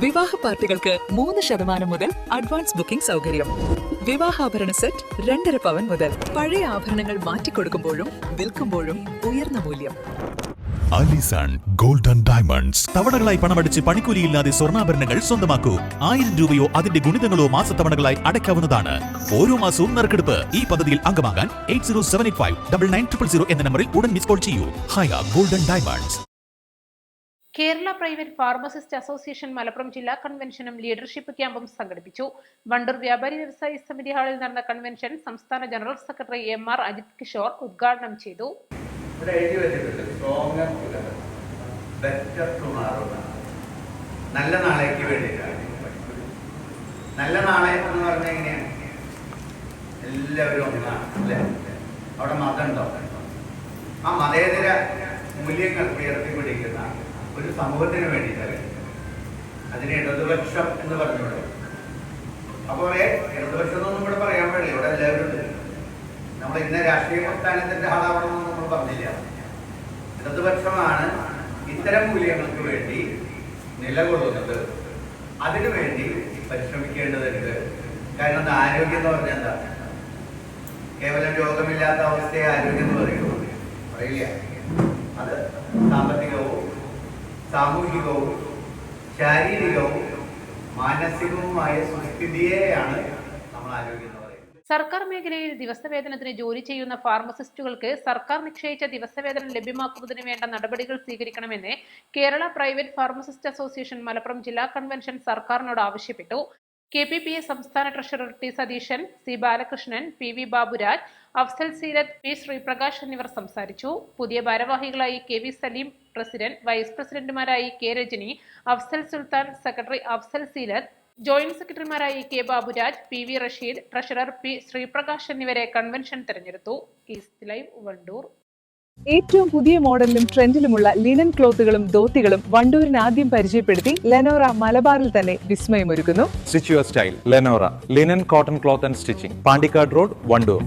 വിവാഹ പാർട്ടികൾക്ക് 3% മുതൽ അഡ്വാൻസ് ബുക്കിംഗ് സൗകര്യം. വിവാഹാഭരണ സെറ്റ് 2.5 പവൻ മുതൽ. പഴയ ആഭരണങ്ങൾ മാറ്റിക്കൊടുക്കുമ്പോഴും വിൽക്കുമ്പോഴും ഉയർന്ന മൂല്യം. Alison golden diamonds. തവണകളായി പണമടിച്ച് പണിക്കൂലിയില്ലാതെ സ്വർണ്ണാഭരണങ്ങൾ സ്വന്തമാക്കൂ. 1000 രൂപയോ അതിന്റെ ഗുണിതങ്ങളോ മാസത്തവണകളായി അടയ്ക്കാവുന്നതാണ്. ഓരോ മാസവും നറുക്കെടുപ്പ്. ഈ പദ്ധതിയിൽ അംഗമാകാൻ 8078599900 എന്ന നമ്പറിൽ ഉടൻ മിസ് കോൾ ചെയ്യൂ. Haya golden diamonds. Kerala private pharmacist association Malappuram ജില്ലാ കൺവെൻഷനും ലീഡർഷിപ്പ് ക്യാമ്പും സംഘടിപ്പിച്ചു. വണ്ടൂർ വ്യാപാരി വ്യവസായി സമിതി ഹാളിൽ നടന്ന കൺവെൻഷൻ സംസ്ഥാന general secretary MR Ajith Kishore ഉദ്ഘാടനം ചെയ്തു. നല്ല നാളേക്ക് വേണ്ടിയിട്ടാണ്. നല്ല നാളെ എന്ന് പറഞ്ഞാൽ എങ്ങനെയാണ്? എല്ലാവരും ഒന്നാണ് അല്ലേ? അവിടെ മതമുണ്ടോ? ആ മതേതര മൂല്യങ്ങൾ ഉയർത്തിപ്പിടിക്കുന്ന ഒരു സമൂഹത്തിന് വേണ്ടിയിട്ടല്ലേ അതിന് ഇടതുപക്ഷം എന്ന് പറഞ്ഞോളൂ. അപ്പോൾ ഇടതുപക്ഷം എന്നൊന്നും ഇവിടെ പറയാൻ പാടില്ല. ഇവിടെ എല്ലാവരും ഉണ്ട്. നമ്മൾ ഇന്ന രാഷ്ട്രീയ പ്രസ്ഥാനത്തിന്റെ ആളാവണമെന്ന് നമ്മൾ പറഞ്ഞില്ല. ഇടതുപക്ഷമാണ് ഇത്തരം മൂല്യങ്ങൾക്ക് വേണ്ടി നിലകൊള്ളുന്നത്. അതിനുവേണ്ടി പരിശ്രമിക്കേണ്ടതുണ്ട്. കാരണം ആരോഗ്യം എന്ന് പറഞ്ഞാൽ എന്താ? കേവലം രോഗമില്ലാത്ത അവസ്ഥയെ ആരോഗ്യം എന്ന് പറയുള്ളൂ, പറയില്ല. അത് സാമ്പത്തികവും സാമൂഹികവും ശാരീരികവും മാനസികവുമായ സുസ്ഥിതിയെയാണ് നമ്മൾ ആരോഗ്യം എന്ന് പറയുന്നത്. സർക്കാർ മേഖലയിൽ ദിവസവേതനത്തിന് ജോലി ചെയ്യുന്ന ഫാർമസിസ്റ്റുകൾക്ക് സർക്കാർ നിശ്ചയിച്ച ദിവസവേതനം ലഭ്യമാക്കുന്നതിന് വേണ്ട നടപടികൾ സ്വീകരിക്കണമെന്ന് Kerala private pharmacist association Malappuram ജില്ലാ കൺവെൻഷൻ സർക്കാരിനോട് ആവശ്യപ്പെട്ടു. KPPA സംസ്ഥാന treasurer T Satheesan, C Balakrishnan, PV Baburaj, Afsal Seerath, P Sreeprakash എന്നിവർ സംസാരിച്ചു. പുതിയ ഭാരവാഹികളായി KV സലീം പ്രസിഡന്റ്, വൈസ് പ്രസിഡന്റുമാരായി K Rajani, Afsal Sultan, secretary Afsal Seerath, joint സെക്രട്ടറിമാരായി K Baburaj, PV Rasheed, treasurer P Sreeprakash എന്നിവരെ കൺവെൻഷൻ തെരഞ്ഞെടുത്തു. East live Wandoor. ഏറ്റവും പുതിയ മോഡലിലും ട്രെൻഡിലുമുള്ള ലിനൻ ക്ലോത്തുകളും ധോത്തികളും വണ്ടൂരിന് ആദ്യം പരിചയപ്പെടുത്തി ലെനോറ മലബാറിൽ തന്നെ വിസ്മയമൊരുക്കുന്നു. Stitch your style Lenora linen cotton cloth and stitching, Pandikkad road, Wandoor.